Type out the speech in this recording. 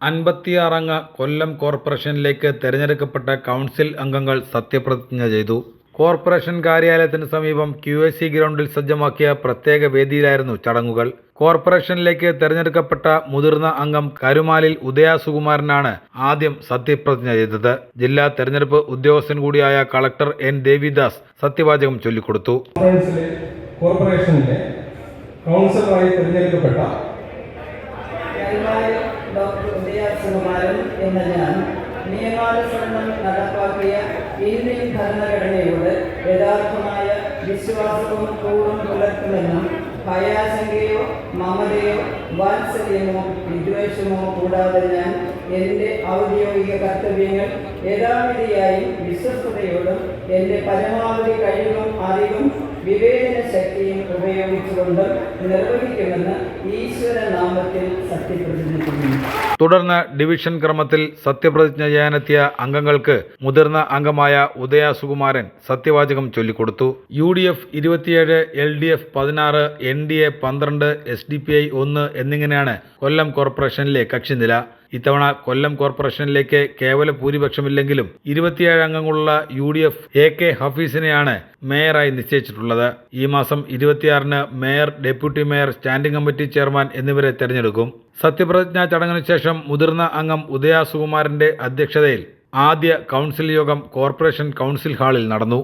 56 അംഗ കൊല്ലം കോർപ്പറേഷനിലേക്ക് തെരഞ്ഞെടുക്കപ്പെട്ട കൗൺസിൽ അംഗങ്ങൾ സത്യപ്രതിജ്ഞ ചെയ്തു. കോർപ്പറേഷൻ കാര്യാലയത്തിന് സമീപം QAC ഗ്രൗണ്ടിൽ സജ്ജമാക്കിയ പ്രത്യേക വേദിയിലായിരുന്നു ചടങ്ങുകൾ. കോർപ്പറേഷനിലേക്ക് തെരഞ്ഞെടുക്കപ്പെട്ട മുതിർന്ന അംഗം കരുമാലിൽ ഉദയ സുകുമാരനാണ് ആദ്യം സത്യപ്രതിജ്ഞ ചെയ്തത്. ജില്ലാ തെരഞ്ഞെടുപ്പ് ഉദ്യോഗസ്ഥൻ കൂടിയായ കളക്ടർ N. ദേവിദാസ് സത്യവാചകം ചൊല്ലിക്കൊടുത്തു. കോർപ്പറേഷനിലെ കൗൺസിലറായി തെരഞ്ഞെടുക്കപ്പെട്ട ഡോക്ടർ ഉദയ സുകുമാരൻ എന്ന ഞാൻ നിയമാനുസരണം നടപ്പാക്കിയ ഇന്ത്യൻ ഭരണഘടനയോട് യഥാർത്ഥമായ വിശ്വാസവും കൂറും പുലർത്തുമെന്നും ഭയാശങ്കയോ മമതയോ വാത്സല്യമോ വിദ്വേഷമോ കൂടാതെ ഞാൻ എൻ്റെ ഔദ്യോഗിക കർത്തവ്യങ്ങൾ യഥാവിധിയായും വിശ്വസ്തയോടും എൻ്റെ പരമാവധി കഴിവും അറിവും വിവേചന ശക്തിയും ഉപയോഗിച്ചുകൊണ്ട് നിർവഹിക്കുമെന്ന് ഈശ്വര നാമത്തിൽ സത്യപ്രതിജ്ഞ ചെയ്യുന്നു. തുടർന്ന് ഡിവിഷൻ ക്രമത്തിൽ സത്യപ്രതിജ്ഞ ചെയ്യാനെത്തിയ അംഗങ്ങൾക്ക് മുതിർന്ന അംഗമായ ഉദയ സുകുമാരൻ സത്യവാചകം ചൊല്ലിക്കൊടുത്തു. UDF 27, LDF 16, NDA 12, SDPI 1 എന്നിങ്ങനെയാണ് കൊല്ലം കോർപ്പറേഷനിലെ കക്ഷിനില. ഇത്തവണ കൊല്ലം കോർപ്പറേഷനിലേക്ക് കേവല ഭൂരിപക്ഷമില്ലെങ്കിലും 27 അംഗങ്ങളുള്ള UDF AK ഹഫീസിനെയാണ് മേയറായി നിശ്ചയിച്ചിട്ടുള്ളത്. ഈ മാസം 26-ന് mayor, deputy mayor, standing committee chairman എന്നിവരെ തെരഞ്ഞെടുക്കും. സത്യപ്രതിജ്ഞാ ചടങ്ങിനു ശേഷം മുതിർന്ന അംഗം ഉദയ സുകുമാരന്റെ അധ്യക്ഷതയിൽ ആദ്യ കൗൺസിൽ യോഗം കോർപ്പറേഷൻ കൗൺസിൽ ഹാളിൽ നടന്നു.